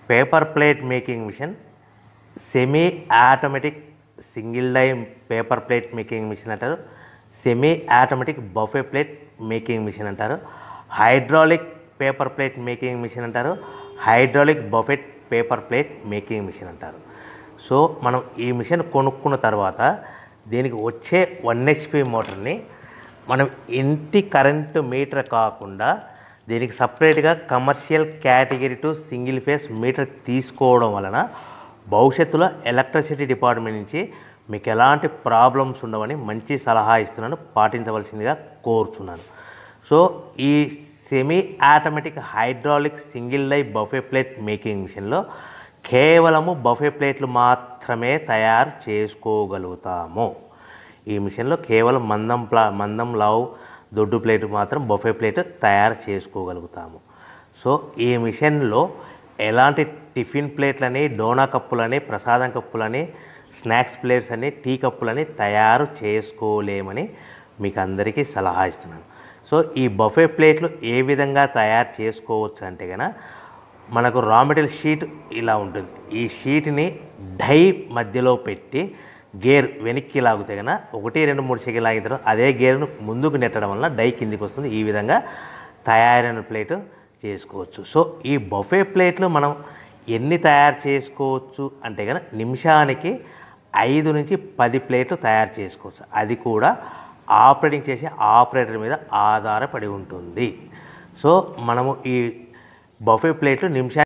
Paper plate making machine, semi automatic single die paper plate making machine అంటారు, semi automatic buffet plate making machine అంటారు, hydraulic paper plate making machine అంటారు, hydraulic buffet paper plate making machine అంటారు. So మనం ఈ machine కొనుక్కున్న తర్వాత దీనికి వచ్చే 1 HP మోటార్ని మనం ఇంటి కరెంటు మీటర్ కాకుండా దీనికి సపరేట్గా commercial category to single phase metre తీసుకోవడం వలన భవిష్యత్తులో ఎలక్ట్రిసిటీ డిపార్ట్మెంట్ నుంచి మీకు ఎలాంటి ప్రాబ్లమ్స్ ఉండవని మంచి సలహా ఇస్తున్నాను, పాటించవలసిందిగా కోరుతున్నాను. సో ఈ semi automatic hydraulic single die buffet plate making మిషన్లో కేవలము బఫే ప్లేట్లు మాత్రమే తయారు చేసుకోగలుగుతాము. ఈ మిషన్లో కేవలం మందం లావు దొడ్డు ప్లేట్ మాత్రం బఫే ప్లేట్ తయారు చేసుకోగలుగుతాము. సో ఈ మిషన్లో ఎలాంటి టిఫిన్ ప్లేట్లని, డోనా కప్పులని, ప్రసాదం కప్పులని, స్నాక్స్ ప్లేట్స్ అని, టీ కప్పులని తయారు చేసుకోలేమని మీకు అందరికీ సలహా ఇస్తున్నాను. సో ఈ బఫే ప్లేట్లు ఏ విధంగా తయారు చేసుకోవచ్చు అంటే కనుక మనకు రా మెటీరియల్ షీట్ ఇలా ఉంటుంది. ఈ షీట్ని డై మధ్యలో పెట్టి గేర్ వెనక్కి లాగితే కనుక 1, 2, 3 సెకండ్లు లాగిన తర్వాత అదే గేర్ను ముందుకు నెట్టడం వలన డై కిందికి వస్తుంది. ఈ విధంగా తయారైన ప్లేట్ చేసుకోవచ్చు. సో ఈ బఫే ప్లేట్లు మనం ఎన్ని తయారు చేసుకోవచ్చు అంటే కనుక నిమిషానికి 5 నుంచి 10 ప్లేట్లు తయారు చేసుకోవచ్చు. అది కూడా ఆపరేటింగ్ చేసే ఆపరేటర్ మీద ఆధారపడి ఉంటుంది. సో మనము ఈ బఫే ప్లేట్లు నిమిషానికి